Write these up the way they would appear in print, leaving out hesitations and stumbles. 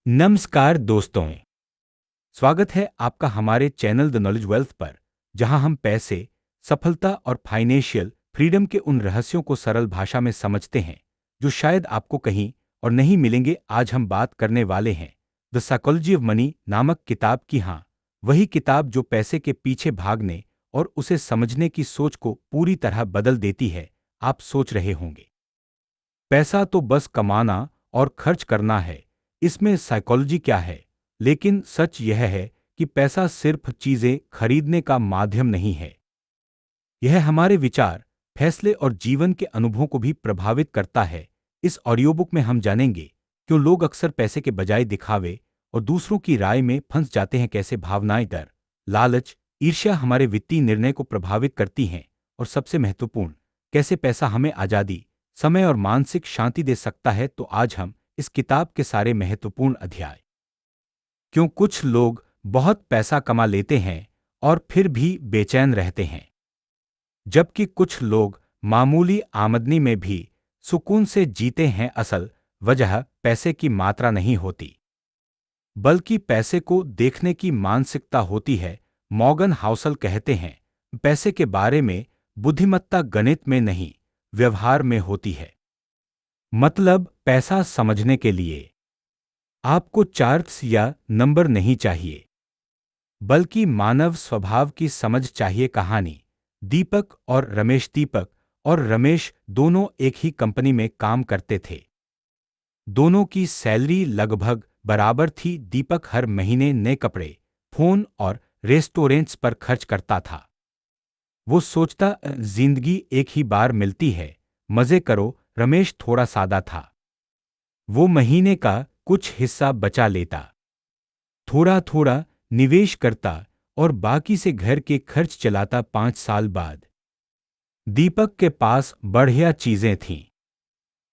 नमस्कार दोस्तों, स्वागत है आपका हमारे चैनल द नॉलेज वेल्थ पर, जहां हम पैसे, सफलता और फाइनेंशियल फ्रीडम के उन रहस्यों को सरल भाषा में समझते हैं जो शायद आपको कहीं और नहीं मिलेंगे। आज हम बात करने वाले हैं द साइकोलॉजी ऑफ मनी नामक किताब की। हाँ, वही किताब जो पैसे के पीछे भागने और उसे समझने की सोच को पूरी तरह बदल देती है। आप सोच रहे होंगे, पैसा तो बस कमाना और खर्च करना है, इसमें साइकोलॉजी क्या है? लेकिन सच यह है कि पैसा सिर्फ चीजें खरीदने का माध्यम नहीं है। यह हमारे विचार, फैसले और जीवन के अनुभवों को भी प्रभावित करता है। इस ऑडियो बुक में हम जानेंगे क्यों लोग अक्सर पैसे के बजाय दिखावे और दूसरों की राय में फंस जाते हैं, कैसे भावनाएं, डर, लालच, ईर्ष्या हमारे वित्तीय निर्णय को प्रभावित करती हैं, और सबसे महत्वपूर्ण, कैसे पैसा हमें आजादी, समय और मानसिक शांति दे सकता है। तो आज हम इस किताब के सारे महत्वपूर्ण अध्याय, क्यों कुछ लोग बहुत पैसा कमा लेते हैं और फिर भी बेचैन रहते हैं, जबकि कुछ लोग मामूली आमदनी में भी सुकून से जीते हैं। असल वजह पैसे की मात्रा नहीं होती, बल्कि पैसे को देखने की मानसिकता होती है। मॉर्गन हाउसल कहते हैं, पैसे के बारे में बुद्धिमत्ता गणित में नहीं, व्यवहार में होती है। मतलब, पैसा समझने के लिए आपको चार्ट्स या नंबर नहीं चाहिए, बल्कि मानव स्वभाव की समझ चाहिए। कहानी, दीपक और रमेश। दीपक और रमेश दोनों एक ही कंपनी में काम करते थे। दोनों की सैलरी लगभग बराबर थी। दीपक हर महीने नए कपड़े, फोन और रेस्टोरेंट्स पर खर्च करता था। वो सोचता, जिंदगी एक ही बार मिलती है, मजे करो। रमेश थोड़ा सादा था। वो महीने का कुछ हिस्सा बचा लेता, थोड़ा थोड़ा निवेश करता और बाकी से घर के खर्च चलाता। 5 साल बाद दीपक के पास बढ़िया चीजें थीं,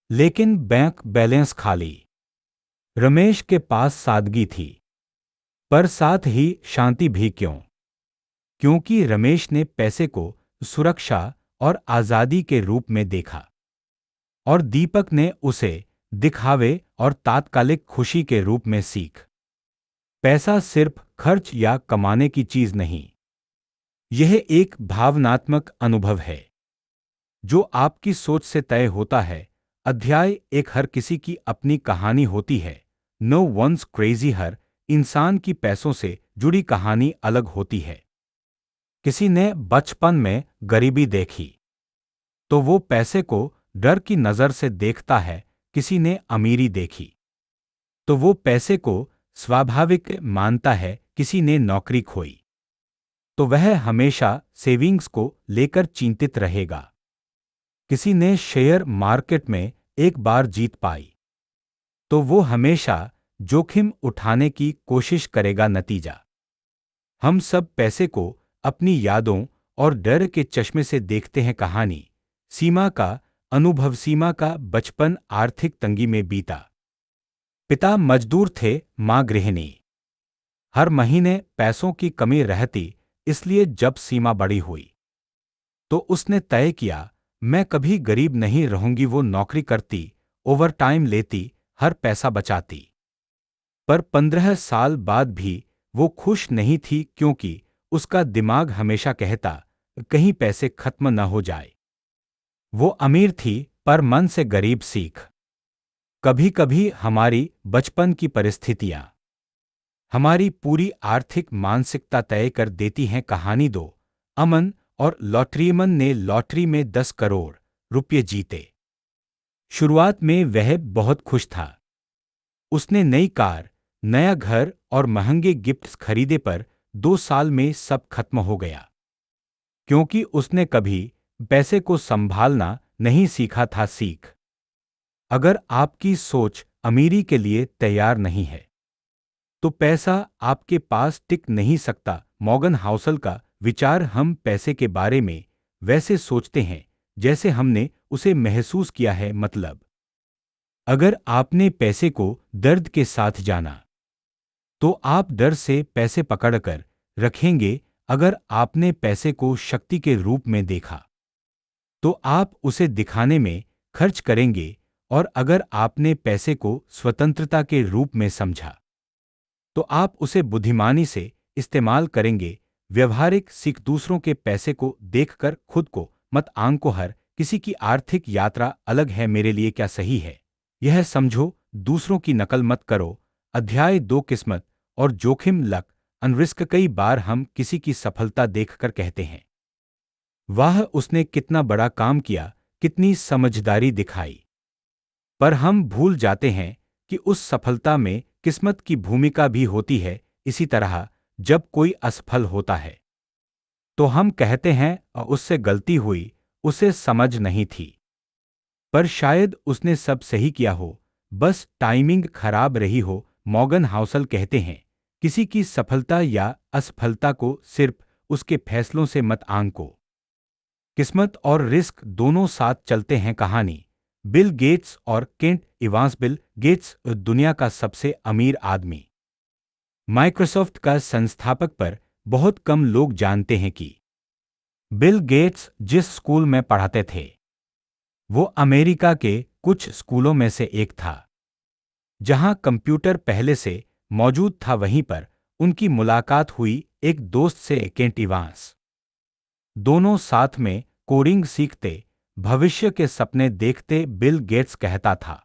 लेकिन बैंक बैलेंस खाली। रमेश के पास सादगी थी, पर साथ ही शांति भी। क्यों? क्योंकि रमेश ने पैसे को सुरक्षा और आजादी के रूप में देखा, और दीपक ने उसे दिखावे और तात्कालिक खुशी के रूप में सीख। पैसा सिर्फ खर्च या कमाने की चीज नहीं, यह एक भावनात्मक अनुभव है जो आपकी सोच से तय होता है। अध्याय एक, हर किसी की अपनी कहानी होती है। No once crazy. हर इंसान की पैसों से जुड़ी कहानी अलग होती है। किसी ने बचपन में गरीबी देखी तो वो पैसे को डर की नजर से देखता है। किसी ने अमीरी देखी तो वो पैसे को स्वाभाविक मानता है। किसी ने नौकरी खोई तो वह हमेशा सेविंग्स को लेकर चिंतित रहेगा। किसी ने शेयर मार्केट में एक बार जीत पाई तो वो हमेशा जोखिम उठाने की कोशिश करेगा। नतीजा, हम सब पैसे को अपनी यादों और डर के चश्मे से देखते हैं। कहानी, सीमा का अनुभव। सीमा का बचपन आर्थिक तंगी में बीता। पिता मजदूर थे, मां गृहिणी। हर महीने पैसों की कमी रहती, इसलिए जब सीमा बड़ी हुई तो उसने तय किया, मैं कभी गरीब नहीं रहूंगी। वो नौकरी करती, ओवरटाइम लेती, हर पैसा बचाती। पर 15 साल बाद भी वो खुश नहीं थी, क्योंकि उसका दिमाग हमेशा कहता, कहीं पैसे खत्म न हो जाए। वो अमीर थी, पर मन से गरीब। सीख, कभी कभी हमारी बचपन की परिस्थितियां हमारी पूरी आर्थिक मानसिकता तय कर देती हैं। कहानी दो, अमन और लॉटरी। अमन ने लॉटरी में 10 करोड़ रुपये जीते। शुरुआत में वह बहुत खुश था। उसने नई कार, नया घर और महंगे गिफ्ट्स खरीदे। पर 2 साल में सब खत्म हो गया, क्योंकि उसने कभी पैसे को संभालना नहीं सीखा था। सीख, अगर आपकी सोच अमीरी के लिए तैयार नहीं है तो पैसा आपके पास टिक नहीं सकता। मॉर्गन हाउसल का विचार, हम पैसे के बारे में वैसे सोचते हैं जैसे हमने उसे महसूस किया है। मतलब, अगर आपने पैसे को दर्द के साथ जाना तो आप डर से पैसे पकड़कर रखेंगे। अगर आपने पैसे को शक्ति के रूप में देखा तो आप उसे दिखाने में खर्च करेंगे। और अगर आपने पैसे को स्वतंत्रता के रूप में समझा तो आप उसे बुद्धिमानी से इस्तेमाल करेंगे। व्यवहारिक सीख दूसरों के पैसे को देखकर खुद को मत आंको। हर किसी की आर्थिक यात्रा अलग है, मेरे लिए क्या सही है यह समझो, दूसरों की नकल मत करो। अध्याय 2 किस्मत और जोखिम लक अनरिस्क। कई बार हम किसी की सफलता देखकर कहते हैं, वाह उसने कितना बड़ा काम किया, कितनी समझदारी दिखाई। पर हम भूल जाते हैं कि उस सफलता में किस्मत की भूमिका भी होती है। इसी तरह जब कोई असफल होता है तो हम कहते हैं उससे गलती हुई, उसे समझ नहीं थी। पर शायद उसने सब सही किया हो, बस टाइमिंग खराब रही हो। मॉर्गन हाउसल कहते हैं, किसी की सफलता या असफलता को सिर्फ उसके फैसलों से मत आंको, किस्मत और रिस्क दोनों साथ चलते हैं। कहानी बिल गेट्स और केंट इवांस। बिल गेट्स दुनिया का सबसे अमीर आदमी, माइक्रोसॉफ्ट का संस्थापक। पर बहुत कम लोग जानते हैं कि बिल गेट्स जिस स्कूल में पढ़ाते थे वो अमेरिका के कुछ स्कूलों में से एक था जहां कंप्यूटर पहले से मौजूद था। वहीं पर उनकी मुलाकात हुई एक दोस्त से, केंट इवांस। दोनों साथ में कोडिंग सीखते, भविष्य के सपने देखते। बिल गेट्स कहता था,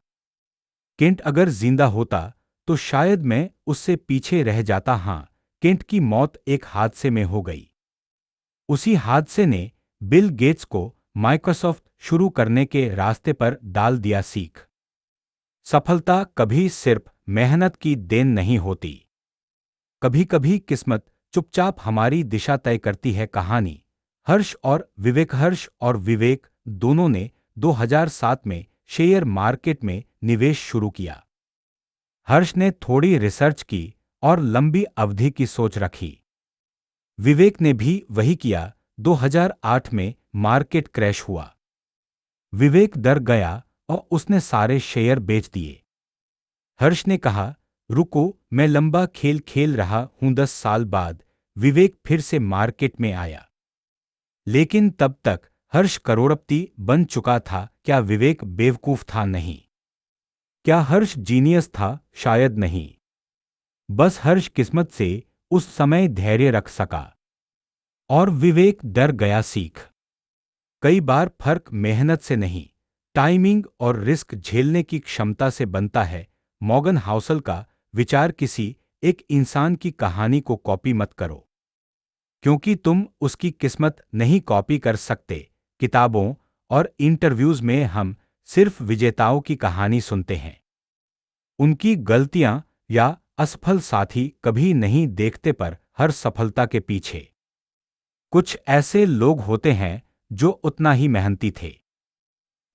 केंट अगर जिंदा होता तो शायद मैं उससे पीछे रह जाता। हां, केंट की मौत एक हादसे में हो गई। उसी हादसे ने बिल गेट्स को माइक्रोसॉफ्ट शुरू करने के रास्ते पर डाल दिया। सीख, सफलता कभी सिर्फ मेहनत की देन नहीं होती, कभी कभी किस्मत चुपचाप हमारी दिशा तय करती है। कहानी हर्ष और विवेक। हर्ष और विवेक दोनों ने 2007 में शेयर मार्केट में निवेश शुरू किया। हर्ष ने थोड़ी रिसर्च की और लंबी अवधि की सोच रखी। विवेक ने भी वही किया। 2008 में मार्केट क्रैश हुआ। विवेक डर गया और उसने सारे शेयर बेच दिए। हर्ष ने कहा, रुको, मैं लंबा खेल खेल रहा हूं। 10 साल बाद विवेक फिर से मार्केट में आया, लेकिन तब तक हर्ष करोड़पति बन चुका था। क्या विवेक बेवकूफ था? नहीं। क्या हर्ष जीनियस था? शायद नहीं। बस हर्ष किस्मत से उस समय धैर्य रख सका और विवेक डर गया। सीख, कई बार फर्क मेहनत से नहीं, टाइमिंग और रिस्क झेलने की क्षमता से बनता है। मॉर्गन हाउसल का विचार, किसी एक इंसान की कहानी को कॉपी मत करो, क्योंकि तुम उसकी किस्मत नहीं कॉपी कर सकते। किताबों और इंटरव्यूज में हम सिर्फ विजेताओं की कहानी सुनते हैं, उनकी गलतियां या असफल साथी कभी नहीं देखते। पर हर सफलता के पीछे कुछ ऐसे लोग होते हैं जो उतना ही मेहनती थे,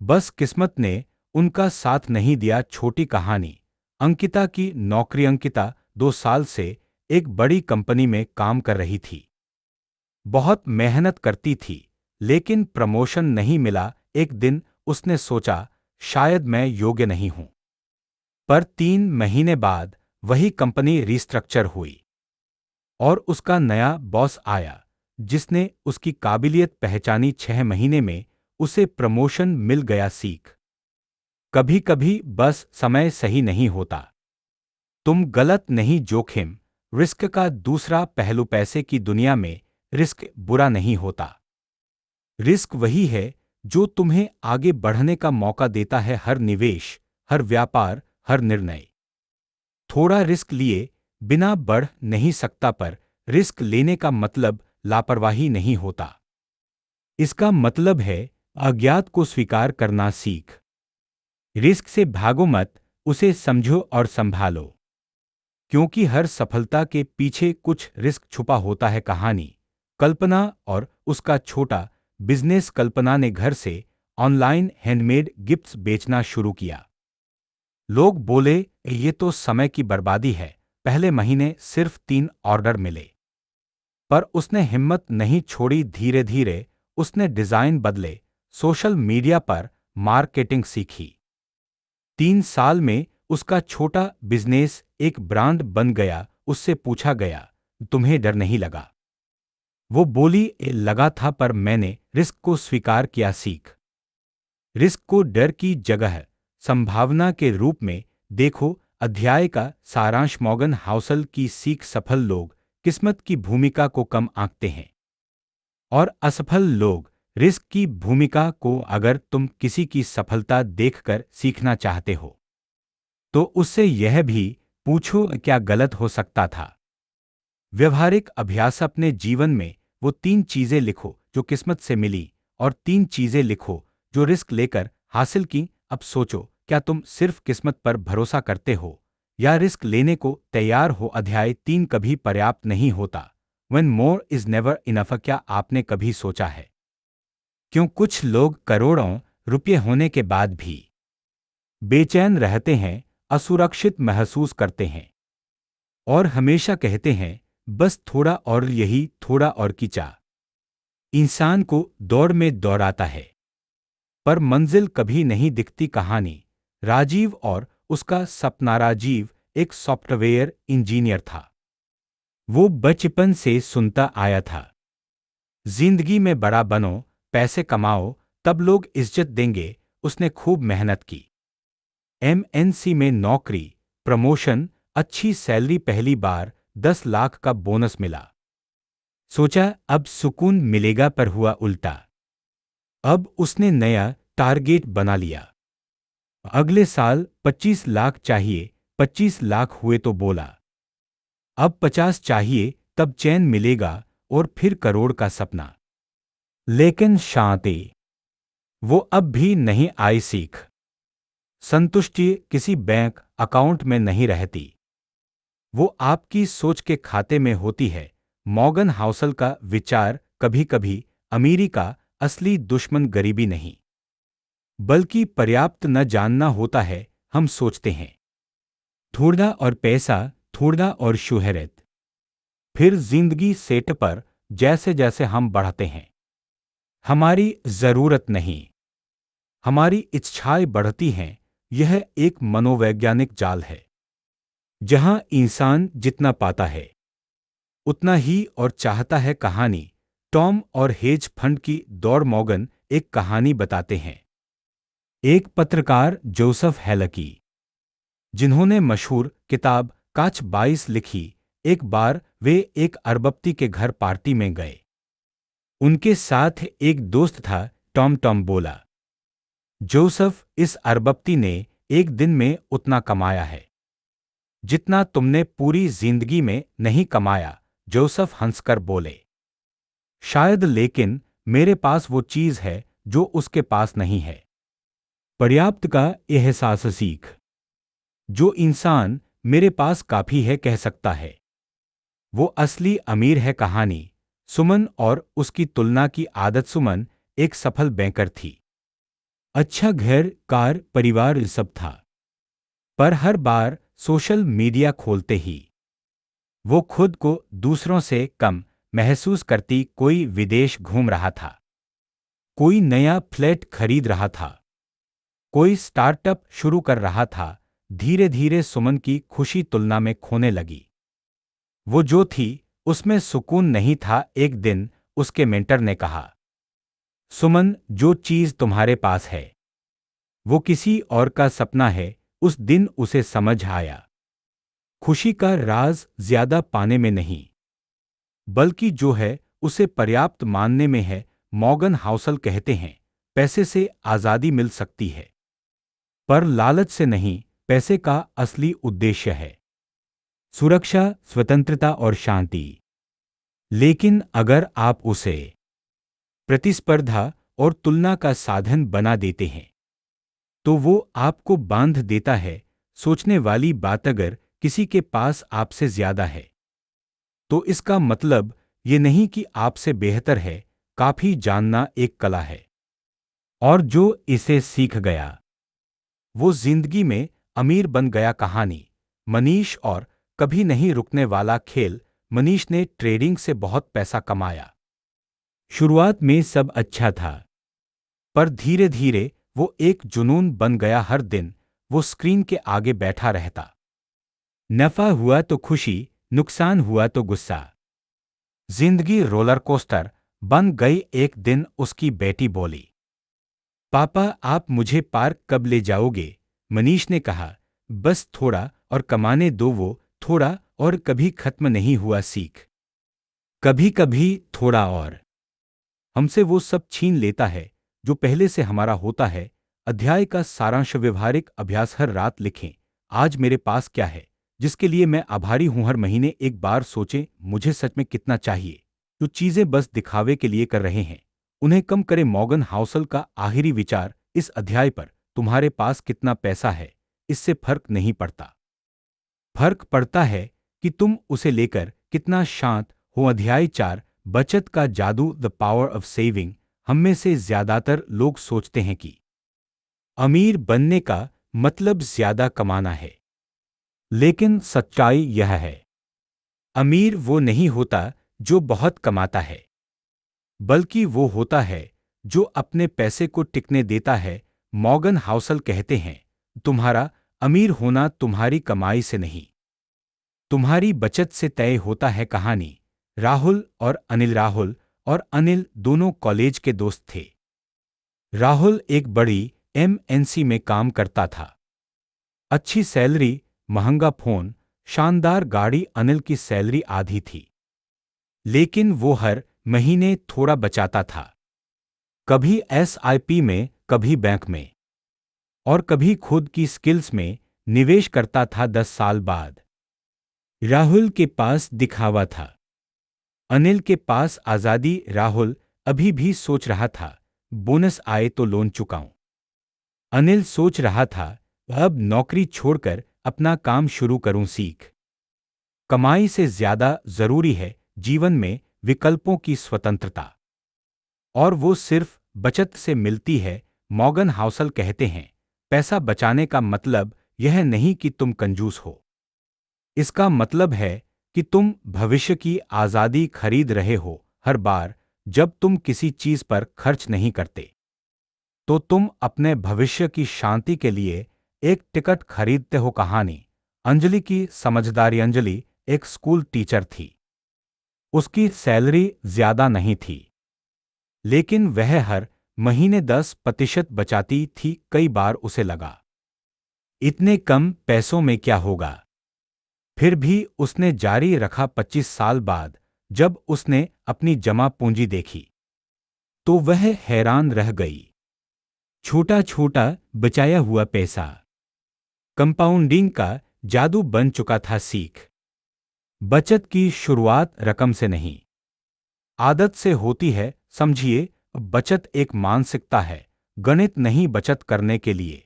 बस किस्मत ने उनका साथ नहीं दिया। छोटी कहानी अंकिता की नौकरी। अंकिता 2 साल से एक बड़ी कंपनी में काम कर रही थी, बहुत मेहनत करती थी, लेकिन प्रमोशन नहीं मिला। एक दिन उसने सोचा, शायद मैं योग्य नहीं हूं। पर 3 महीने बाद वही कंपनी रिस्ट्रक्चर हुई और उसका नया बॉस आया जिसने उसकी काबिलियत पहचानी। 6 महीने में उसे प्रमोशन मिल गया। सीख, कभी कभी बस समय सही नहीं होता। तुम गलत नहीं। जोखिम रिस्क का दूसरा पहलू, पैसे की दुनिया में रिस्क बुरा नहीं होता। रिस्क वही है जो तुम्हें आगे बढ़ने का मौका देता है। हर निवेश, हर व्यापार, हर निर्णय थोड़ा रिस्क लिए बिना बढ़ नहीं सकता। पर रिस्क लेने का मतलब लापरवाही नहीं होता, इसका मतलब है अज्ञात को स्वीकार करना। सीख, रिस्क से भागो मत, उसे समझो और संभालो, क्योंकि हर सफलता के पीछे कुछ रिस्क छुपा होता है। कहानी कल्पना और उसका छोटा बिजनेस। कल्पना ने घर से ऑनलाइन हैंडमेड गिफ्ट्स बेचना शुरू किया। लोग बोले, ये तो समय की बर्बादी है। पहले महीने सिर्फ 3 ऑर्डर मिले, पर उसने हिम्मत नहीं छोड़ी। धीरे धीरे उसने डिजाइन बदले, सोशल मीडिया पर मार्केटिंग सीखी। 3 साल में उसका छोटा बिजनेस एक ब्रांड बन गया। उससे पूछा गया, तुम्हें डर नहीं लगा? वो बोली, लगा था, पर मैंने रिस्क को स्वीकार किया। सीख, रिस्क को डर की जगह संभावना के रूप में देखो। अध्याय का सारांश मॉर्गन हाउसल की सीख। सफल लोग किस्मत की भूमिका को कम आंकते हैं और असफल लोग रिस्क की भूमिका को। अगर तुम किसी की सफलता देखकर सीखना चाहते हो तो उससे यह भी पूछो क्या गलत हो सकता था। व्यवहारिक अभ्यास। अपने जीवन में वो 3 चीजें लिखो जो किस्मत से मिली और 3 चीजें लिखो जो रिस्क लेकर हासिल की। अब सोचो, क्या तुम सिर्फ किस्मत पर भरोसा करते हो या रिस्क लेने को तैयार हो। अध्याय 3 कभी पर्याप्त नहीं होता। When more is never enough। क्या आपने कभी सोचा है क्यों कुछ लोग करोड़ों रुपये होने के बाद भी बेचैन रहते हैं, असुरक्षित महसूस करते हैं और हमेशा कहते हैं बस थोड़ा और, यही थोड़ा और की चाह इंसान को दौड़ में दौड़ाता है पर मंजिल कभी नहीं दिखती। कहानी राजीव और उसका सपना। राजीव एक सॉफ्टवेयर इंजीनियर था। वो बचपन से सुनता आया था, जिंदगी में बड़ा बनो, पैसे कमाओ, तब लोग इज्जत देंगे। उसने खूब मेहनत की, एमएनसी में नौकरी, प्रमोशन, अच्छी सैलरी, पहली बार 10 लाख का बोनस मिला। सोचा अब सुकून मिलेगा, पर हुआ उल्टा। अब उसने नया टारगेट बना लिया, अगले साल 25 लाख चाहिए। 25 लाख हुए तो बोला अब 50 चाहिए, तब चैन मिलेगा, और फिर करोड़ का सपना। लेकिन शांति वो अब भी नहीं आई। सीख संतुष्टि किसी बैंक अकाउंट में नहीं रहती, वो आपकी सोच के खाते में होती है। मॉर्गन हाउसल का विचार, कभी कभी अमीरी का असली दुश्मन गरीबी नहीं बल्कि पर्याप्त न जानना होता है। हम सोचते हैं थोड़ा और पैसा, थोड़ा और शोहरत, फिर जिंदगी सेट पर। जैसे जैसे हम बढ़ते हैं हमारी जरूरत नहीं, हमारी इच्छाएं बढ़ती हैं। यह एक मनोवैज्ञानिक जाल है जहां इंसान जितना पाता है उतना ही और चाहता है। कहानी टॉम और हेज फंड की दौड़। मॉर्गन एक कहानी बताते हैं। एक पत्रकार जोसेफ हेलकी, जिन्होंने मशहूर किताब काच 22 लिखी, एक बार वे एक अरबपति के घर पार्टी में गए। उनके साथ एक दोस्त था, टॉम। टॉम बोला, जोसेफ, इस अरबपति ने एक दिन में उतना कमाया है जितना तुमने पूरी जिंदगी में नहीं कमाया। जोसेफ हंसकर बोले, शायद, लेकिन मेरे पास वो चीज है जो उसके पास नहीं है, पर्याप्त का एहसास। सीख जो इंसान मेरे पास काफी है कह सकता है, वो असली अमीर है। कहानी सुमन और उसकी तुलना की आदत। सुमन एक सफल बैंकर थी, अच्छा घर, कार, परिवार सब था, पर हर बार सोशल मीडिया खोलते ही वो खुद को दूसरों से कम महसूस करती। कोई विदेश घूम रहा था, कोई नया फ्लैट खरीद रहा था, कोई स्टार्टअप शुरू कर रहा था। धीरे धीरे सुमन की खुशी तुलना में खोने लगी। वो जो थी उसमें सुकून नहीं था। एक दिन उसके मेंटर ने कहा, सुमन, जो चीज तुम्हारे पास है वो किसी और का सपना है। उस दिन उसे समझ आया, खुशी का राज ज्यादा पाने में नहीं बल्कि जो है उसे पर्याप्त मानने में है। मॉर्गन हाउसल कहते हैं, पैसे से आजादी मिल सकती है पर लालच से नहीं। पैसे का असली उद्देश्य है सुरक्षा, स्वतंत्रता और शांति। लेकिन अगर आप उसे प्रतिस्पर्धा और तुलना का साधन बना देते हैं तो वो आपको बांध देता है। सोचने वाली बात, अगर किसी के पास आपसे ज्यादा है तो इसका मतलब ये नहीं कि आपसे बेहतर है। काफी जानना एक कला है और जो इसे सीख गया वो जिंदगी में अमीर बन गया। कहानी मनीष और कभी नहीं रुकने वाला खेल। मनीष ने ट्रेडिंग से बहुत पैसा कमाया। शुरुआत में सब अच्छा था पर धीरे धीरे वो एक जुनून बन गया। हर दिन वो स्क्रीन के आगे बैठा रहता, नफा हुआ तो खुशी, नुकसान हुआ तो गुस्सा। जिंदगी रोलर कोस्टर बन गई। एक दिन उसकी बेटी बोली, पापा, आप मुझे पार्क कब ले जाओगे? मनीष ने कहा, बस थोड़ा और कमाने दो, वो थोड़ा और कभी खत्म नहीं हुआ सीख। कभी कभी थोड़ा और हमसे वो सब छीन लेता है जो पहले से हमारा होता है। अध्याय का सारांश व्यवहारिक अभ्यास। हर रात लिखें, आज मेरे पास क्या है जिसके लिए मैं आभारी हूं। हर महीने एक बार सोचें, मुझे सच में कितना चाहिए। जो चीजें बस दिखावे के लिए कर रहे हैं उन्हें कम करें। मॉर्गन हाउसल का आखिरी विचार इस अध्याय पर, तुम्हारे पास कितना पैसा है इससे फर्क नहीं पड़ता। फर्क पड़ता है कि तुम उसे लेकर कितना शांत हो। अध्याय 4, बचत का जादू, द पावर ऑफ सेविंग। हम में से ज्यादातर लोग सोचते हैं कि अमीर बनने का मतलब ज्यादा कमाना है, लेकिन सच्चाई यह है, अमीर वो नहीं होता जो बहुत कमाता है, बल्कि वो होता है जो अपने पैसे को टिकने देता है। मॉर्गन हाउसल कहते हैं, तुम्हारा अमीर होना तुम्हारी कमाई से नहीं, तुम्हारी बचत से तय होता है। कहानी, राहुल और अनिल। राहुल और अनिल दोनों कॉलेज के दोस्त थे। राहुल एक बड़ी एमएनसी में काम करता था। अच्छी सैलरी, महंगा फोन, शानदार गाड़ी। अनिल की सैलरी आधी थी, लेकिन वो हर महीने थोड़ा बचाता था। कभी एसआईपी में, कभी बैंक में, और कभी खुद की स्किल्स में निवेश करता था। 10 साल बाद राहुल के पास दिखावा था, अनिल के पास आजादी। राहुल अभी भी सोच रहा था, बोनस आए तो लोन चुकाऊं। अनिल सोच रहा था, अब नौकरी छोड़कर अपना काम शुरू करूं। सीख, कमाई से ज्यादा जरूरी है जीवन में विकल्पों की स्वतंत्रता, और वो सिर्फ बचत से मिलती है। मॉर्गन हाउसल कहते हैं, पैसा बचाने का मतलब यह नहीं कि तुम कंजूस हो, इसका मतलब है कि तुम भविष्य की आजादी खरीद रहे हो। हर बार जब तुम किसी चीज पर खर्च नहीं करते, तो तुम अपने भविष्य की शांति के लिए एक टिकट खरीदते हो। कहानी, अंजलि की समझदारी। अंजलि एक स्कूल टीचर थी। उसकी सैलरी ज्यादा नहीं थी, लेकिन वह हर महीने 10% बचाती थी। कई बार उसे लगा, इतने कम पैसों में क्या होगा, फिर भी उसने जारी रखा। 25 साल बाद जब उसने अपनी जमा पूंजी देखी, तो वह हैरान रह गई। छोटा छोटा बचाया हुआ पैसा कंपाउंडिंग का जादू बन चुका था। सीख, बचत की शुरुआत रकम से नहीं, आदत से होती है। समझिए, बचत एक मानसिकता है, गणित नहीं। बचत करने के लिए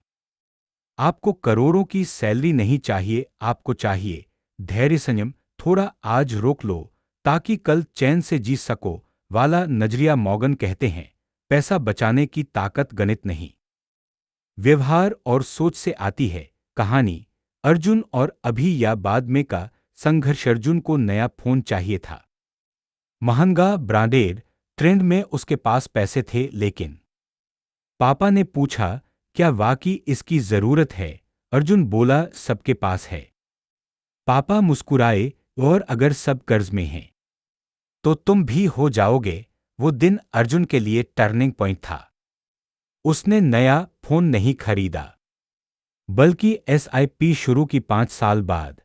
आपको करोड़ों की सैलरी नहीं चाहिए, आपको चाहिए धैर्य, संयम। थोड़ा आज रोक लो ताकि कल चैन से जी सको वाला नजरिया। मॉर्गन कहते हैं, पैसा बचाने की ताकत गणित नहीं, व्यवहार और सोच से आती है। कहानी, अर्जुन और अभी या बाद में का संघर्ष। अर्जुन को नया फोन चाहिए था, महंगा ब्रांडेड। ट्रेंड में उसके पास पैसे थे, लेकिन पापा ने पूछा, क्या वाकई इसकी जरूरत है? अर्जुन बोला, सबके पास है। पापा मुस्कुराए, और अगर सब कर्ज में हैं तो तुम भी हो जाओगे। वो दिन अर्जुन के लिए टर्निंग पॉइंट था। उसने नया फोन नहीं खरीदा, बल्कि एसआईपी शुरू की। 5 साल बाद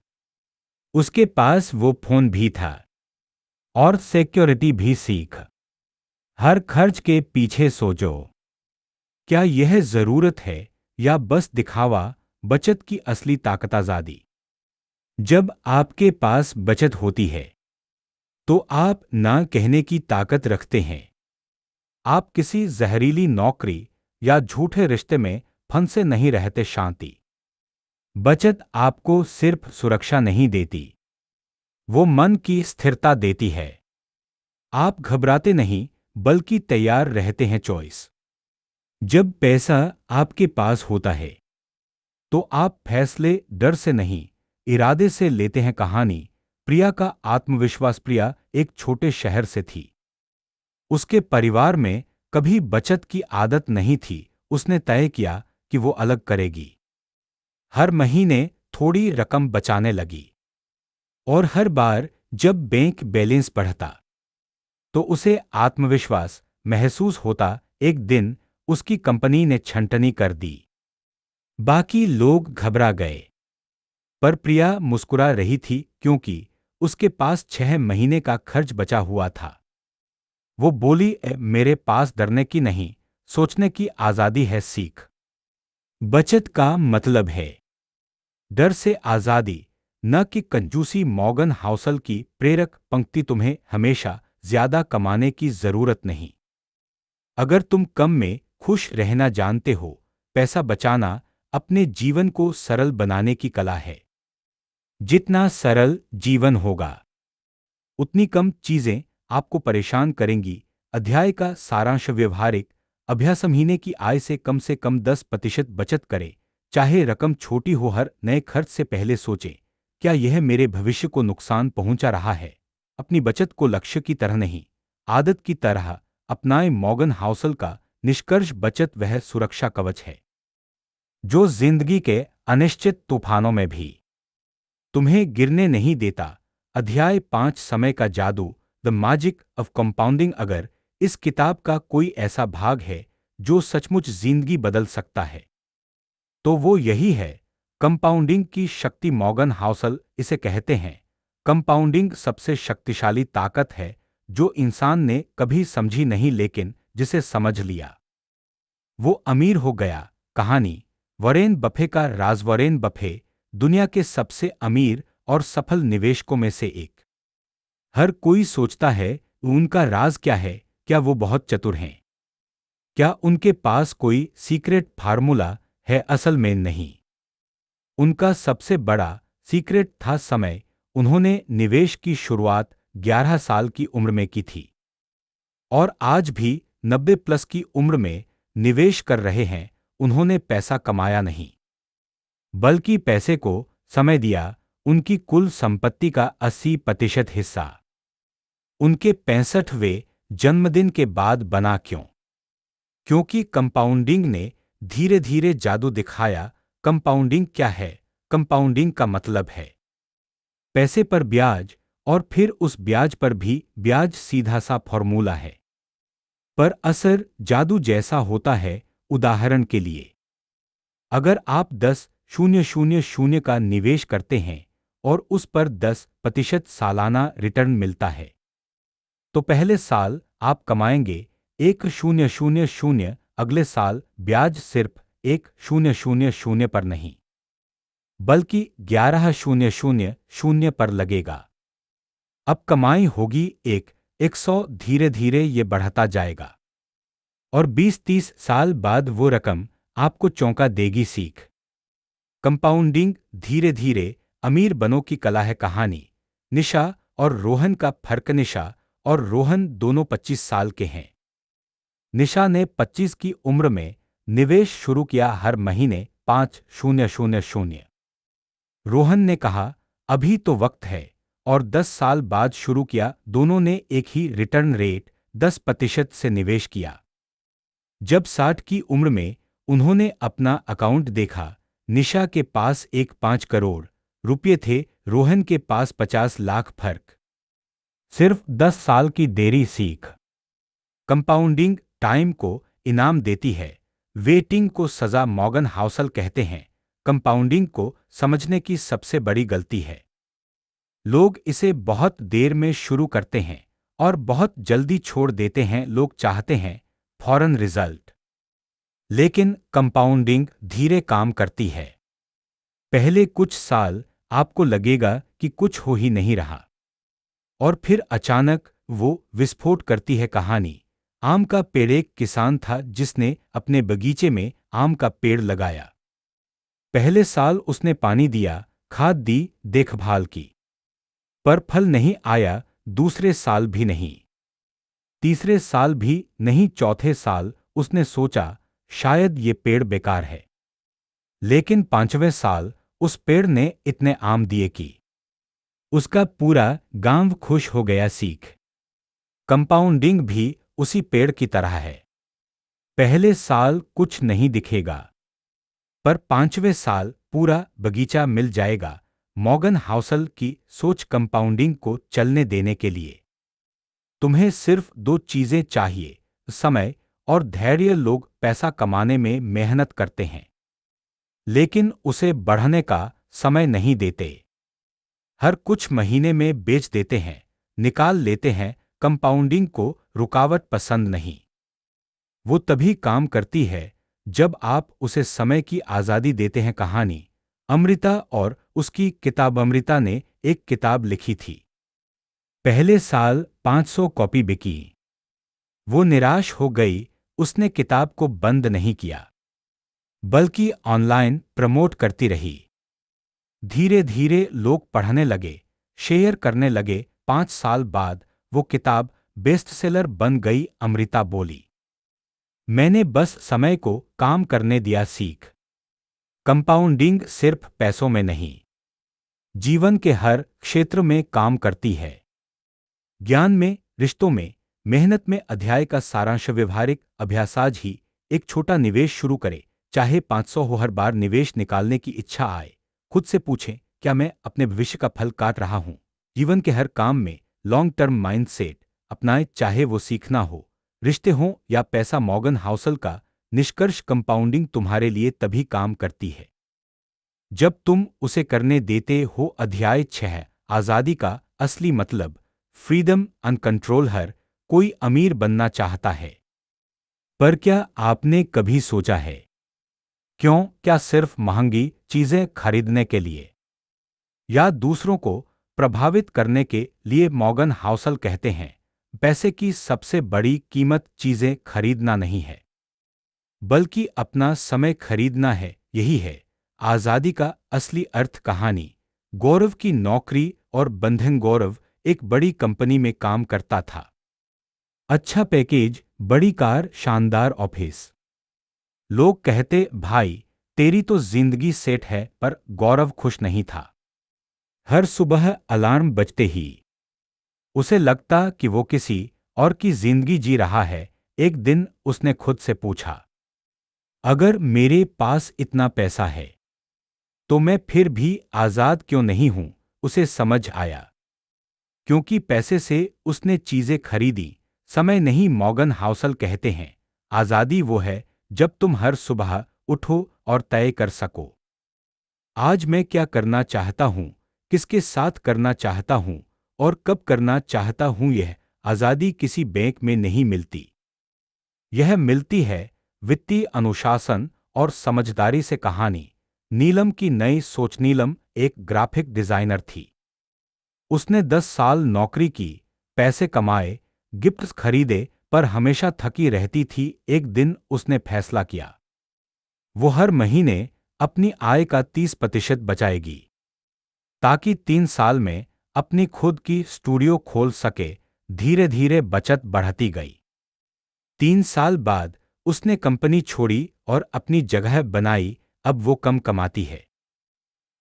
उसके पास वो फोन भी था और सिक्योरिटी भी। सीख, हर खर्च के पीछे सोचो, क्या यह जरूरत है या बस दिखावा? बचत की असली ताकत आजादी। जब आपके पास बचत होती है तो आप ना कहने की ताकत रखते हैं। आप किसी जहरीली नौकरी या झूठे रिश्ते में फंसे नहीं रहते। शांति, बचत आपको सिर्फ सुरक्षा नहीं देती, वो मन की स्थिरता देती है। आप घबराते नहीं, बल्कि तैयार रहते हैं। चॉइस, जब पैसा आपके पास होता है तो आप फैसले डर से नहीं, इरादे से लेते हैं। कहानी, प्रिया का आत्मविश्वास। प्रिया एक छोटे शहर से थी। उसके परिवार में कभी बचत की आदत नहीं थी। उसने तय किया कि वो अलग करेगी। हर महीने थोड़ी रकम बचाने लगी, और हर बार जब बैंक बैलेंस बढ़ता तो उसे आत्मविश्वास महसूस होता। एक दिन उसकी कंपनी ने छंटनी कर दी, बाकी लोग घबरा गए। पर प्रिया मुस्कुरा रही थी क्योंकि उसके पास 6 महीने का खर्च बचा हुआ था। वो बोली, मेरे पास डरने की नहीं, सोचने की आज़ादी है सीख। बचत का मतलब है डर से आज़ादी, न कि कंजूसी। मॉर्गन हाउसल की प्रेरक पंक्ति, तुम्हें हमेशा ज्यादा कमाने की जरूरत नहीं अगर तुम कम में खुश रहना जानते हो। पैसा बचाना अपने जीवन को सरल बनाने की कला है। जितना सरल जीवन होगा, उतनी कम चीजें आपको परेशान करेंगी। अध्याय का सारांश: व्यवहारिक अभ्यास। महीने की आय से कम 10% बचत करें, चाहे रकम छोटी हो। हर नए खर्च से पहले सोचें, क्या यह मेरे भविष्य को नुकसान पहुंचा रहा है। अपनी बचत को लक्ष्य की तरह नहीं, आदत की तरह अपनाएं। मॉर्गन हाउसल का निष्कर्ष: बचत वह सुरक्षा कवच है जो जिंदगी के अनिश्चित तूफानों में भी तुम्हें गिरने नहीं देता। अध्याय 5: समय का जादू, द मैजिक ऑफ कंपाउंडिंग। अगर इस किताब का कोई ऐसा भाग है जो सचमुच जिंदगी बदल सकता है, तो वो यही है, कंपाउंडिंग की शक्ति। मॉर्गन हाउसल इसे कहते हैं, कंपाउंडिंग सबसे शक्तिशाली ताकत है जो इंसान ने कभी समझी नहीं, लेकिन जिसे समझ लिया वो अमीर हो गया। कहानी: वॉरेन बफे का राज। वॉरेन बफे दुनिया के सबसे अमीर और सफल निवेशकों में से एक। हर कोई सोचता है उनका राज क्या है। क्या वो बहुत चतुर हैं? क्या उनके पास कोई सीक्रेट फार्मूला है? असल में नहीं। उनका सबसे बड़ा सीक्रेट था समय। उन्होंने निवेश की शुरुआत 11 साल की उम्र में की थी और आज भी 90+ की उम्र में निवेश कर रहे हैं। उन्होंने पैसा कमाया नहीं, बल्कि पैसे को समय दिया। उनकी कुल संपत्ति का 80% हिस्सा उनके 65वें जन्मदिन के बाद बना। क्यों? क्योंकि कंपाउंडिंग ने धीरे धीरे जादू दिखाया। कंपाउंडिंग क्या है? कंपाउंडिंग का मतलब है पैसे पर ब्याज और फिर उस ब्याज पर भी ब्याज। सीधा सा फॉर्मूला है, पर असर जादू जैसा होता है। उदाहरण के लिए, अगर आप 10,000 का निवेश करते हैं और उस पर 10% सालाना रिटर्न मिलता है, तो पहले साल आप कमाएंगे 1,000। अगले साल ब्याज सिर्फ 1,000 पर नहीं, बल्कि 11,000 पर लगेगा। अब कमाई होगी 100। धीरे धीरे ये बढ़ता जाएगा और 20-30 साल बाद वो रकम आपको चौंका देगी। सीख: कंपाउंडिंग धीरे धीरे अमीर बनो की कला है। कहानी: निशा और रोहन का फर्क। निशा और रोहन दोनों 25 साल के हैं। निशा ने 25 की उम्र में निवेश शुरू किया, हर महीने 5,000। रोहन ने कहा, अभी तो वक्त है, और 10 साल बाद शुरू किया। दोनों ने एक ही रिटर्न रेट 10% से निवेश किया। जब 60 की उम्र में उन्होंने अपना अकाउंट देखा, निशा के पास 5 करोड़ रुपये थे, रोहन के पास 50 लाख। फर्क सिर्फ 10 साल की देरी। सीख: कंपाउंडिंग टाइम को इनाम देती है, वेटिंग को सजा। मॉर्गन हाउसल कहते हैं, कंपाउंडिंग को समझने की सबसे बड़ी गलती है लोग इसे बहुत देर में शुरू करते हैं और बहुत जल्दी छोड़ देते हैं। लोग चाहते हैं फौरन रिजल्ट, लेकिन कंपाउंडिंग धीरे काम करती है। पहले कुछ साल आपको लगेगा कि कुछ हो ही नहीं रहा, और फिर अचानक वो विस्फोट करती है। कहानी: आम का पेड़। एक किसान था जिसने अपने बगीचे में आम का पेड़ लगाया। पहले साल उसने पानी दिया, खाद दी, देखभाल की, पर फल नहीं आया। दूसरे साल भी नहीं, तीसरे साल भी नहीं, चौथे साल उसने सोचा शायद ये पेड़ बेकार है। लेकिन 5वें साल उस पेड़ ने इतने आम दिए कि उसका पूरा गांव खुश हो गया। सीख: कंपाउंडिंग भी उसी पेड़ की तरह है। पहले साल कुछ नहीं दिखेगा, पर 5वें साल पूरा बगीचा मिल जाएगा। मॉर्गन हाउसल की सोच: कंपाउंडिंग को चलने देने के लिए तुम्हें सिर्फ 2 चीजें चाहिए, समय और धैर्य। लोग पैसा कमाने में मेहनत करते हैं, लेकिन उसे बढ़ाने का समय नहीं देते। हर कुछ महीने में बेच देते हैं, निकाल लेते हैं। कंपाउंडिंग को रुकावट पसंद नहीं। वो तभी काम करती है जब आप उसे समय की आज़ादी देते हैं। कहानी अमृता और उसकी किताब। अमृता ने एक किताब लिखी थी। पहले साल 500 कॉपी बिकी। वो निराश हो गई। उसने किताब को बंद नहीं किया, बल्कि ऑनलाइन प्रमोट करती रही। धीरे धीरे लोग पढ़ने लगे, शेयर करने लगे। 5 साल बाद वो किताब बेस्टसेलर बन गई। अमृता बोली, मैंने बस समय को काम करने दिया। सीख कंपाउंडिंग सिर्फ पैसों में नहीं, जीवन के हर क्षेत्र में काम करती है। ज्ञान में, रिश्तों में, मेहनत में। अध्याय का सारांश। व्यवहारिक अभ्यास। आज ही एक छोटा निवेश शुरू करें, चाहे 500 हो। हर बार निवेश निकालने की इच्छा आए, खुद से पूछें, क्या मैं अपने भविष्य का फल काट रहा हूं? जीवन के हर काम में लॉन्ग टर्म माइंडसेट अपनाएं, चाहे वो सीखना हो, रिश्ते हों या पैसा। मॉर्गन हाउसल का निष्कर्ष, कंपाउंडिंग तुम्हारे लिए तभी काम करती है जब तुम उसे करने देते हो। अध्याय 6, आज़ादी का असली मतलब। Freedom uncontrol. हर कोई अमीर बनना चाहता है, पर क्या आपने कभी सोचा है क्यों? क्या सिर्फ महंगी चीजें खरीदने के लिए या दूसरों को प्रभावित करने के लिए? मॉर्गन हाउसल कहते हैं, पैसे की सबसे बड़ी कीमत चीजें खरीदना नहीं है, बल्कि अपना समय खरीदना है। यही है आज़ादी का असली अर्थ। कहानी गौरव की नौकरी और बंधन। गौरव एक बड़ी कंपनी में काम करता था। अच्छा पैकेज, बड़ी कार, शानदार ऑफिस। लोग कहते, भाई तेरी तो जिंदगी सेट है। पर गौरव खुश नहीं था। हर सुबह अलार्म बजते ही उसे लगता कि वो किसी और की जिंदगी जी रहा है। एक दिन उसने खुद से पूछा, अगर मेरे पास इतना पैसा है तो मैं फिर भी आज़ाद क्यों नहीं हूं? उसे समझ आया, क्योंकि पैसे से उसने चीजें खरीदी, समय नहीं। मॉर्गन हाउसल कहते हैं, आज़ादी वो है जब तुम हर सुबह उठो और तय कर सको, आज मैं क्या करना चाहता हूं, किसके साथ करना चाहता हूं और कब करना चाहता हूं। यह आज़ादी किसी बैंक में नहीं मिलती, यह मिलती है वित्तीय अनुशासन और समझदारी से। कहानी नीलम की नई सोच। नीलम एक ग्राफिक डिजाइनर थी। उसने 10 साल नौकरी की, पैसे कमाए, गिफ्ट्स खरीदे, पर हमेशा थकी रहती थी। एक दिन उसने फैसला किया, वो हर महीने अपनी आय का 30% बचाएगी, ताकि 3 साल में अपनी खुद की स्टूडियो खोल सके। धीरे धीरे बचत बढ़ती गई। 3 साल बाद उसने कंपनी छोड़ी और अपनी जगह बनाई। अब वो कम कमाती है,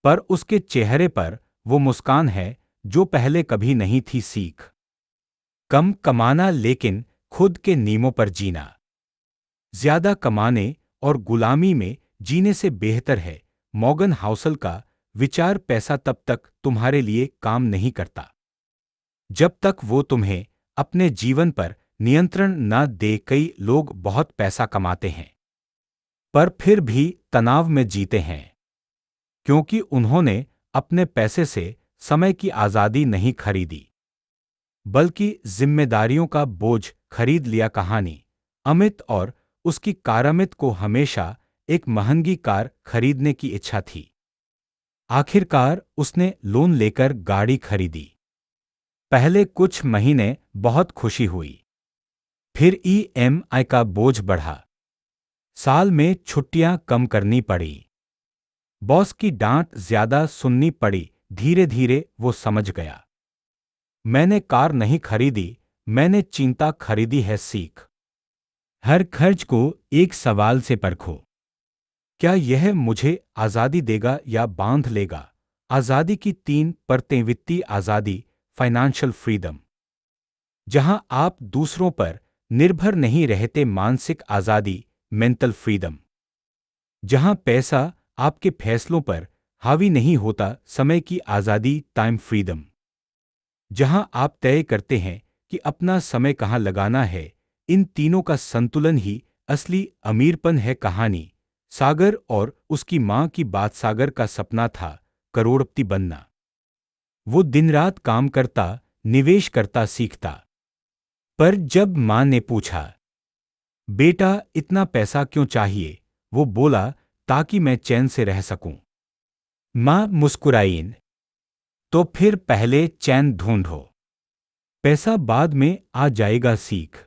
पर उसके चेहरे पर वो मुस्कान है जो पहले कभी नहीं थी। सीख कम कमाना, लेकिन खुद के नियमों पर जीना। ज्यादा कमाने और गुलामी में जीने से बेहतर है। मॉर्गन हाउसल का विचार, पैसा तब तक तुम्हारे लिए काम नहीं करता जब तक वो तुम्हें अपने जीवन पर नियंत्रण न दे। कई लोग बहुत पैसा कमाते हैं, पर फिर भी तनाव में जीते हैं, क्योंकि उन्होंने अपने पैसे से समय की आज़ादी नहीं खरीदी, बल्कि जिम्मेदारियों का बोझ खरीद लिया। कहानी अमित और उसकी कार। अमित को हमेशा एक महंगी कार खरीदने की इच्छा थी। आखिरकार उसने लोन लेकर गाड़ी खरीदी। पहले कुछ महीने बहुत खुशी हुई, फिर ईएमआई का बोझ बढ़ा। साल में छुट्टियां कम करनी पड़ी, बॉस की डांट ज्यादा सुननी पड़ी। धीरे धीरे वो समझ गया, मैंने कार नहीं खरीदी, मैंने चिंता खरीदी है। सीख हर खर्च को एक सवाल से परखो, क्या यह मुझे आज़ादी देगा या बांध लेगा? आज़ादी की 3 परतें। वित्तीय आज़ादी, फाइनेंशियल फ्रीडम, जहां आप दूसरों पर निर्भर नहीं रहते। मानसिक आज़ादी, मेंटल फ्रीडम, जहां पैसा आपके फैसलों पर हावी नहीं होता। समय की आज़ादी, टाइम फ्रीडम, जहां आप तय करते हैं कि अपना समय कहां लगाना है। इन तीनों का संतुलन ही असली अमीरपन है। कहानी सागर और उसकी मां की बात। सागर का सपना था करोड़पति बनना। वो दिन रात काम करता, निवेश करता, सीखता। पर जब मां ने पूछा, बेटा इतना पैसा क्यों चाहिए, वो बोला, ताकि मैं चैन से रह सकूं। मां मुस्कुराईं, तो फिर पहले चैन ढूंढो, पैसा बाद में आ जाएगा। सीख।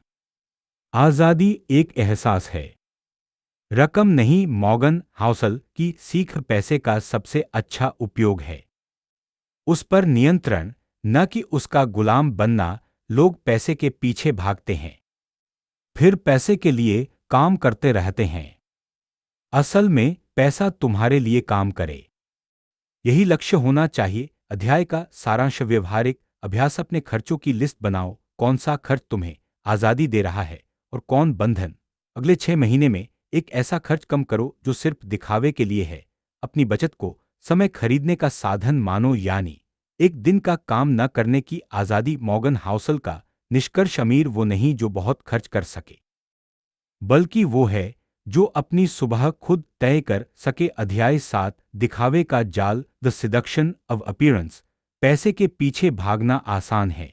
आजादी एक एहसास है, रकम नहीं। मॉर्गन हाउसल की सीख पैसे का सबसे अच्छा उपयोग है। उस पर नियंत्रण, न कि उसका गुलाम बनना। लोग पैसे के पीछे भागते हैं, फिर पैसे के लिए काम करते रहते हैं। असल में पैसा तुम्हारे लिए काम करे, यही लक्ष्य होना चाहिए। अध्याय का सारांश। व्यवहारिक अभ्यास। अपने खर्चों की लिस्ट बनाओ। कौन सा खर्च तुम्हें आजादी दे रहा है और कौन बंधन। अगले 6 महीने में एक ऐसा खर्च कम करो जो सिर्फ दिखावे के लिए है। अपनी बचत को समय खरीदने का साधन मानो, यानी एक दिन का काम न करने की आजादी। मॉर्गन हाउसल का निष्कर्ष, अमीर वो नहीं जो बहुत खर्च कर सके, बल्कि वो है जो अपनी सुबह खुद तय कर सके। अध्याय 7 दिखावे का जाल। The seduction of appearance. पैसे के पीछे भागना आसान है,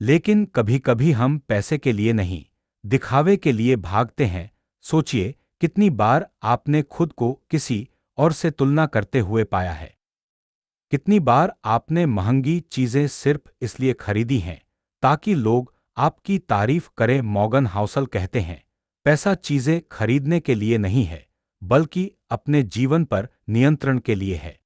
लेकिन कभी कभी हम पैसे के लिए नहीं, दिखावे के लिए भागते हैं। सोचिए, कितनी बार आपने खुद को किसी और से तुलना करते हुए पाया है। कितनी बार आपने महंगी चीजें सिर्फ इसलिए खरीदी हैं ताकि लोग आपकी तारीफ करें। मॉर्गन हाउसल कहते हैं, पैसा चीजें खरीदने के लिए नहीं है, बल्कि अपने जीवन पर नियंत्रण के लिए है।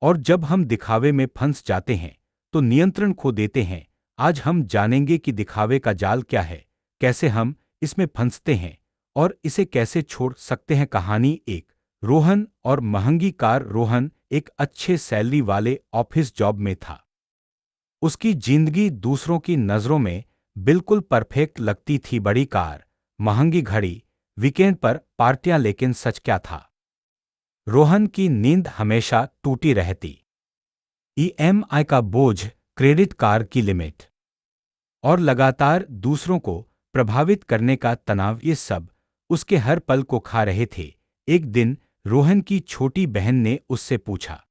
और जब हम दिखावे में फंस जाते हैं तो नियंत्रण खो देते हैं। आज हम जानेंगे कि दिखावे का जाल क्या है, कैसे हम इसमें फंसते हैं और इसे कैसे छोड़ सकते हैं। कहानी 1। रोहन और महंगी कार। रोहन एक अच्छे सैलरी वाले ऑफिस जॉब में था। उसकी जिंदगी दूसरों की नजरों में बिल्कुल परफेक्ट लगती थी। बड़ी कार, महंगी घड़ी, वीकेंड पर पार्टियां। लेकिन सच क्या था? रोहन की नींद हमेशा टूटी रहती। ईएमआई का बोझ, क्रेडिट कार्ड की लिमिट और लगातार दूसरों को प्रभावित करने का तनाव, ये सब उसके हर पल को खा रहे थे। एक दिन रोहन की छोटी बहन ने उससे पूछा,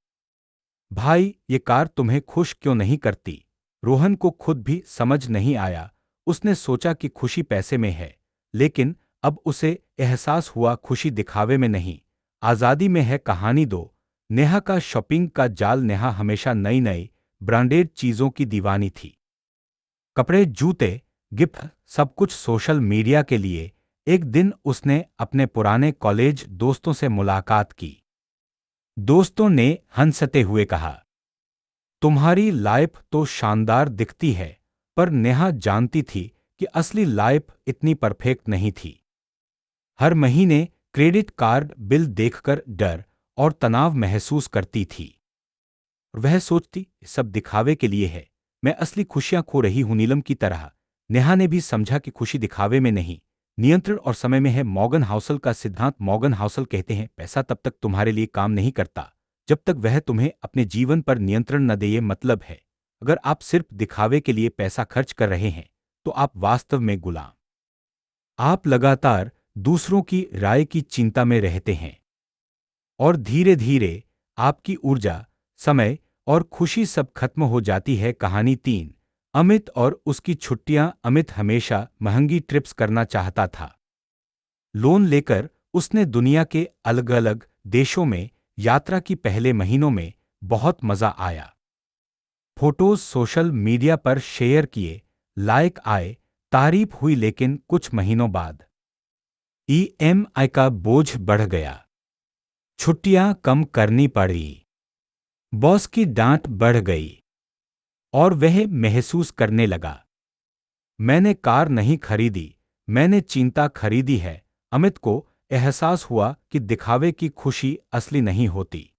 भाई ये कार तुम्हें खुश क्यों नहीं करती? रोहन को खुद भी समझ नहीं आया। उसने सोचा कि खुशी पैसे में है, लेकिन अब उसे एहसास हुआ खुशी दिखावे में नहीं, आजादी में है। कहानी 2। नेहा का शॉपिंग का जाल। नेहा हमेशा नई नई ब्रांडेड चीजों की दीवानी थी। कपड़े, जूते, गिफ्ट, सब कुछ सोशल मीडिया के लिए। एक दिन उसने अपने पुराने कॉलेज दोस्तों से मुलाकात की। दोस्तों ने हंसते हुए कहा, तुम्हारी लाइफ तो शानदार दिखती है। पर नेहा जानती थी कि असली लाइफ इतनी परफेक्ट नहीं थी। हर महीने क्रेडिट कार्ड बिल देखकर डर और तनाव महसूस करती थी। वह सोचती, सब दिखावे के लिए है, मैं असली खुशियां खो रही हूं। नीलम की तरह नेहा ने भी समझा कि खुशी दिखावे में नहीं, नियंत्रण और समय में है। मॉर्गन हाउसल का सिद्धांत। मॉर्गन हाउसल कहते हैं, पैसा तब तक तुम्हारे लिए काम नहीं करता जब तक वह तुम्हें अपने जीवन पर नियंत्रण न दे। ये मतलब है, अगर आप सिर्फ दिखावे के लिए पैसा खर्च कर रहे हैं तो आप वास्तव में गुलाम। आप लगातार दूसरों की राय की चिंता में रहते हैं और धीरे धीरे आपकी ऊर्जा, समय और खुशी सब खत्म हो जाती है। कहानी 3। अमित और उसकी छुट्टियां। अमित हमेशा महंगी ट्रिप्स करना चाहता था। लोन लेकर उसने दुनिया के अलग अलग देशों में यात्रा की। पहले महीनों में बहुत मजा आया, फोटोज सोशल मीडिया पर शेयर किए, लाइक आए, तारीफ हुई। लेकिन कुछ महीनों बाद ईएमआई का बोझ बढ़ गया, छुट्टियां कम करनी पड़ी, बॉस की डांट बढ़ गई और वह महसूस करने लगा, मैंने कार नहीं खरीदी, मैंने चिंता खरीदी है। अमित को एहसास हुआ कि दिखावे की खुशी असली नहीं होती।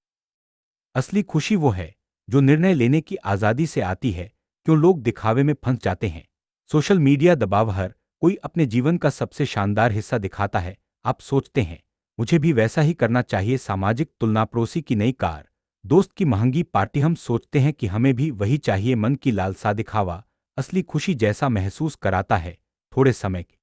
असली खुशी वो है जो निर्णय लेने की आजादी से आती है। क्यों लोग दिखावे में फंस जाते हैं? सोशल मीडिया दबाव। हर कोई अपने जीवन का सबसे शानदार हिस्सा दिखाता है। आप सोचते हैं, मुझे भी वैसा ही करना चाहिए। सामाजिक तुलना, पड़ोसी की नई कार, दोस्त की महंगी पार्टी। हम सोचते हैं कि हमें भी वही चाहिए। मन की लालसा। दिखावा असली खुशी जैसा महसूस कराता है थोड़े समय की।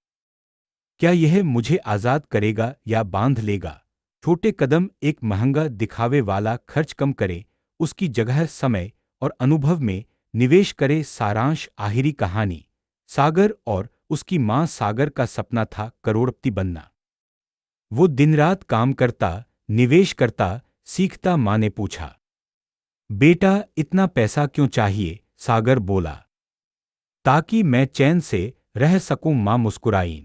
क्या यह मुझे आजाद करेगा या बांध लेगा? छोटे कदम एक महंगा दिखावे वाला खर्च कम करे, उसकी जगह समय और अनुभव में निवेश करे। सारांश आखिरी कहानी। सागर और उसकी मां। सागर का सपना था करोड़पति बनना। वो दिन रात काम करता, निवेश करता, सीखता। मां ने पूछा, बेटा इतना पैसा क्यों चाहिए? सागर बोला, ताकि मैं चैन से रह सकूं। मां मुस्कुराईं।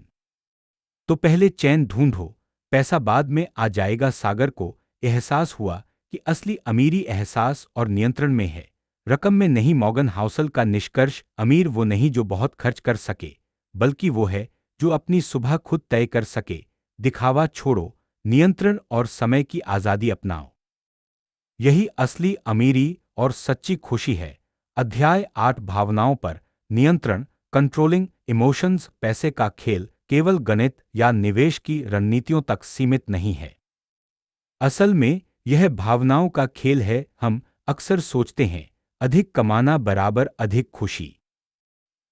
तो पहले चैन ढूंढो, पैसा बाद में आ जाएगा। सागर को एहसास हुआ कि असली अमीरी एहसास और नियंत्रण में है, रकम में नहीं। मॉर्गन हाउसल का निष्कर्ष, अमीर वो नहीं जो बहुत खर्च कर सके, बल्कि वो है जो अपनी सुबह खुद तय कर सके। दिखावा छोड़ो, नियंत्रण और समय की आज़ादी अपनाओ। यही असली अमीरी और सच्ची खुशी है। अध्याय 8। भावनाओं पर नियंत्रण। Controlling emotions. पैसे का खेल केवल गणित या निवेश की रणनीतियों तक सीमित नहीं है। असल में यह भावनाओं का खेल है। हम अक्सर सोचते हैं अधिक कमाना बराबर अधिक खुशी,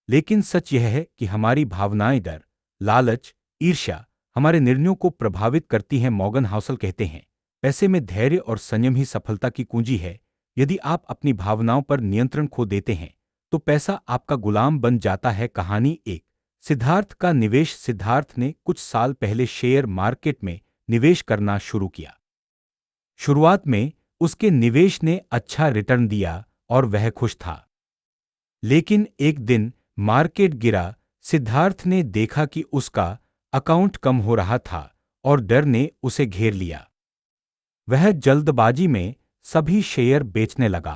लेकिन सच यह है कि हमारी भावनाएं डर, लालच, ईर्ष्या हमारे निर्णयों को प्रभावित करती हैं। मॉर्गन हाउसल कहते हैं, पैसे में धैर्य और संयम ही सफलता की कुंजी है। यदि आप अपनी भावनाओं पर नियंत्रण खो देते हैं तो पैसा आपका गुलाम बन जाता है। कहानी 1। सिद्धार्थ का निवेश। सिद्धार्थ ने कुछ साल पहले शेयर मार्केट में निवेश करना शुरू किया। शुरुआत में उसके निवेश ने अच्छा रिटर्न दिया और वह खुश था। लेकिन एक दिन मार्केट गिरा। सिद्धार्थ ने देखा कि उसका अकाउंट कम हो रहा था और डर ने उसे घेर लिया। वह जल्दबाजी में सभी शेयर बेचने लगा।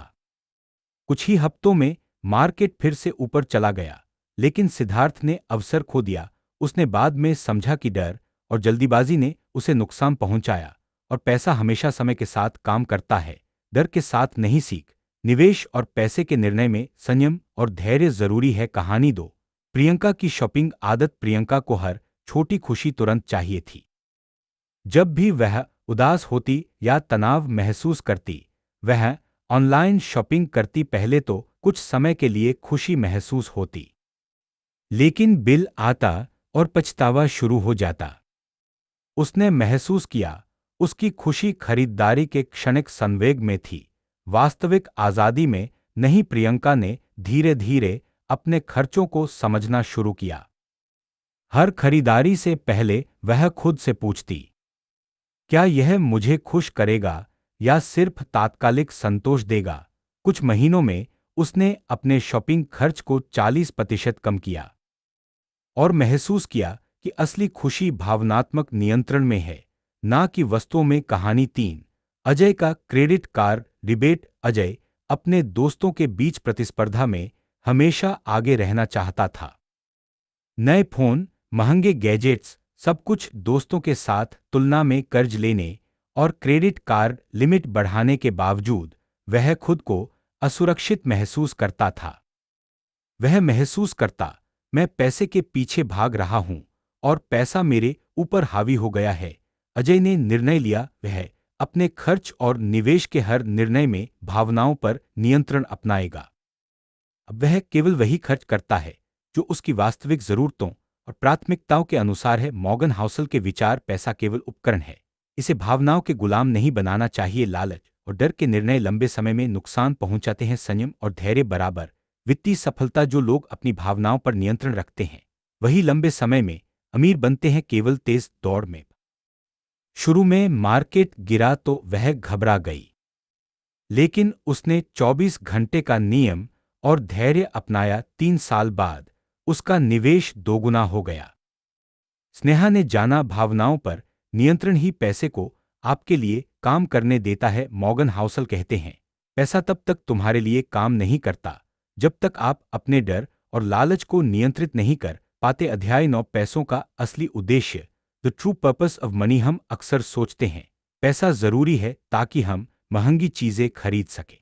कुछ ही हफ्तों में मार्केट फिर से ऊपर चला गया, लेकिन सिद्धार्थ ने अवसर खो दिया। उसने बाद में समझा कि डर और जल्दीबाजी ने उसे नुकसान पहुंचाया, और पैसा हमेशा समय के साथ काम करता है, डर के साथ नहीं। सीख। निवेश और पैसे के निर्णय में संयम और धैर्य जरूरी है। कहानी 2। प्रियंका की शॉपिंग आदत। प्रियंका को हर छोटी खुशी तुरंत चाहिए थी। जब भी वह उदास होती या तनाव महसूस करती, वह ऑनलाइन शॉपिंग करती। पहले तो कुछ समय के लिए खुशी महसूस होती, लेकिन बिल आता और पछतावा शुरू हो जाता। उसने महसूस किया उसकी खुशी खरीदारी के क्षणिक संवेग में थी, वास्तविक आज़ादी में नहीं। प्रियंका ने धीरे धीरे अपने खर्चों को समझना शुरू किया। हर खरीदारी से पहले वह खुद से पूछती, क्या यह मुझे खुश करेगा या सिर्फ तात्कालिक संतोष देगा? कुछ महीनों में उसने अपने शॉपिंग खर्च को 40% कम किया और महसूस किया कि असली खुशी भावनात्मक नियंत्रण में है, ना कि वस्तुओं में। कहानी 3। अजय का क्रेडिट कार्ड रिबेट। अजय अपने दोस्तों के बीच प्रतिस्पर्धा में हमेशा आगे रहना चाहता था। नए फोन, महंगे गैजेट्स, सब कुछ दोस्तों के साथ तुलना में। कर्ज लेने और क्रेडिट कार्ड लिमिट बढ़ाने के बावजूद वह खुद को असुरक्षित महसूस करता था। वह महसूस करता, मैं पैसे के पीछे भाग रहा हूं और पैसा मेरे ऊपर हावी हो गया है। अजय ने निर्णय लिया, वह अपने खर्च और निवेश के हर निर्णय में भावनाओं पर नियंत्रण अपनाएगा। अब वह केवल वही खर्च करता है जो उसकी वास्तविक जरूरतों और प्राथमिकताओं के अनुसार है। मॉर्गन हाउसल के विचार, पैसा केवल उपकरण है, इसे भावनाओं के गुलाम नहीं बनाना चाहिए। लालच और डर के निर्णय लंबे समय में नुकसान पहुंचाते हैं। संयम और धैर्य बराबर वित्तीय सफलता। जो लोग अपनी भावनाओं पर नियंत्रण रखते हैं वही लंबे समय में अमीर बनते हैं। केवल तेज दौड़ में। शुरू में मार्केट गिरा तो वह घबरा गई, लेकिन उसने 24 घंटे का नियम और धैर्य अपनाया। 3 साल बाद उसका निवेश दोगुना हो गया। स्नेहा ने जाना, भावनाओं पर नियंत्रण ही पैसे को आपके लिए काम करने देता है। मॉर्गन हाउसल कहते हैं, पैसा तब तक तुम्हारे लिए काम नहीं करता जब तक आप अपने डर और लालच को नियंत्रित नहीं कर पाते। अध्याय 9। पैसों का असली उद्देश्य। The true purpose of money. हम अक्सर सोचते हैं पैसा जरूरी है ताकि हम महंगी चीजें खरीद सकें,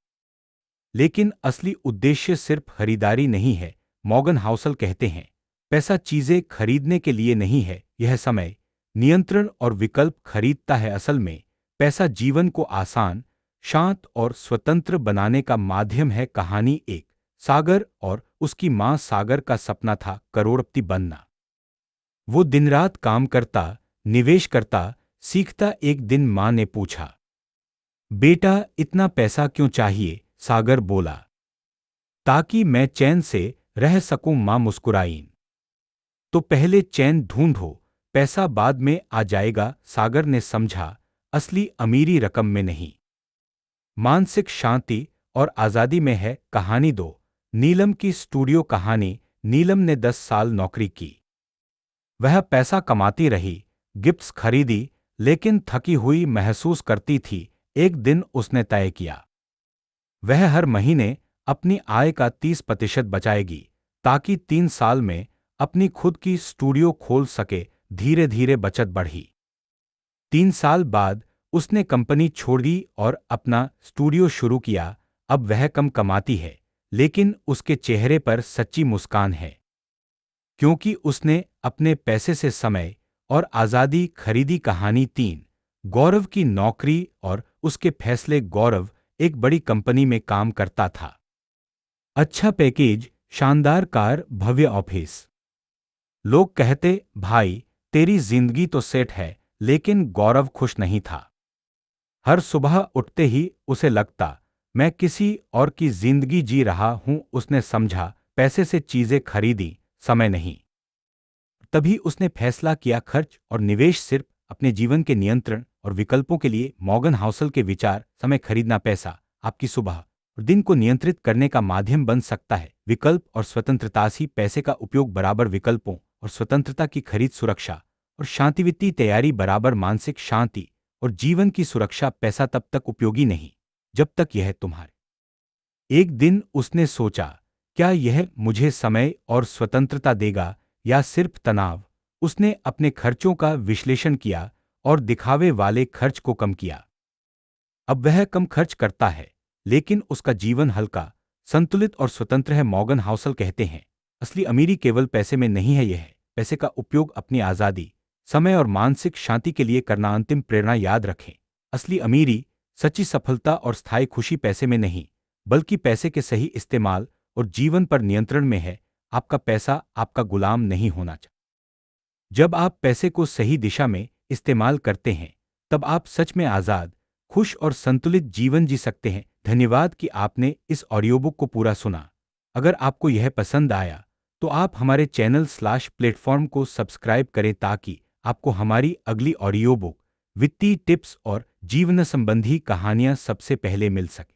लेकिन असली उद्देश्य सिर्फ खरीदारी नहीं है। मॉर्गन हाउसल कहते हैं, पैसा चीजें खरीदने के लिए नहीं है, यह समय, नियंत्रण और विकल्प खरीदता है। असल में पैसा जीवन को आसान, शांत और स्वतंत्र बनाने का माध्यम है। कहानी 1। सागर और उसकी मां। सागर का सपना था करोड़पति बनना। वो दिन रात काम करता, निवेश करता, सीखता एक दिन मां ने पूछा, बेटा इतना पैसा क्यों चाहिए? सागर बोला, ताकि मैं चैन से रह सकूं। मां मुस्कुराईं। तो पहले चैन ढूंढो, पैसा बाद में आ जाएगा। सागर ने समझा, असली अमीरी रकम में नहीं, मानसिक शांति और आजादी में है। कहानी दो, नीलम की स्टूडियो कहानी। नीलम ने 10 साल नौकरी की। वह पैसा कमाती रही, गिफ्ट्स खरीदी, लेकिन थकी हुई महसूस करती थी। एक दिन उसने तय किया, वह हर महीने अपनी आय का 30% बचाएगी, ताकि 3 साल में अपनी खुद की स्टूडियो खोल सके। धीरे धीरे बचत बढ़ी। 3 साल बाद उसने कंपनी छोड़ दी और अपना स्टूडियो शुरू किया। अब वह कम कमाती है, लेकिन उसके चेहरे पर सच्ची मुस्कान है, क्योंकि उसने अपने पैसे से समय और आजादी खरीदी। कहानी 3, गौरव की नौकरी और उसके फैसले। गौरव एक बड़ी कंपनी में काम करता था। अच्छा पैकेज, शानदार कार, भव्य ऑफिस। लोग कहते, भाई तेरी जिंदगी तो सेट है। लेकिन गौरव खुश नहीं था। हर सुबह उठते ही उसे लगता, मैं किसी और की जिंदगी जी रहा हूं। उसने समझा, पैसे से चीजें खरीदी, समय नहीं। तभी उसने फैसला किया, खर्च और निवेश सिर्फ अपने जीवन के नियंत्रण और विकल्पों के लिए। मॉर्गन हाउसल के विचार, समय खरीदना पैसा आपकी सुबह और दिन को नियंत्रित करने का माध्यम बन सकता है। विकल्प और स्वतंत्रता ही पैसे का उपयोग बराबर विकल्पों और स्वतंत्रता की खरीद। सुरक्षा और शांति, वित्तीय तैयारी बराबर मानसिक शांति और जीवन की सुरक्षा। पैसा तब तक उपयोगी नहीं जब तक यह तुम्हारे। एक दिन उसने सोचा, क्या यह मुझे समय और स्वतंत्रता देगा या सिर्फ तनाव? उसने अपने खर्चों का विश्लेषण किया और दिखावे वाले खर्च को कम किया। अब वह कम खर्च करता है, लेकिन उसका जीवन हल्का, संतुलित और स्वतंत्र है। मॉर्गन हाउसल कहते हैं, असली अमीरी केवल पैसे में नहीं है, यह है पैसे का उपयोग अपनी आजादी, समय और मानसिक शांति के लिए करना। अंतिम प्रेरणा याद रखें, असली अमीरी, सच्ची सफलता और स्थायी खुशी पैसे में नहीं, बल्कि पैसे के सही इस्तेमाल और जीवन पर नियंत्रण में है। आपका पैसा आपका गुलाम नहीं होना चाहिए। जब आप पैसे को सही दिशा में इस्तेमाल करते हैं, तब आप सच में आजाद, खुश और संतुलित जीवन जी सकते हैं। धन्यवाद कि आपने इस ऑडियोबुक को पूरा सुना। अगर आपको यह पसंद आया, तो आप हमारे चैनल/प्लेटफॉर्म को सब्सक्राइब करें, ताकि आपको हमारी अगली ऑडियोबुक, वित्तीय टिप्स और जीवन संबंधी कहानियां सबसे पहले मिल सके।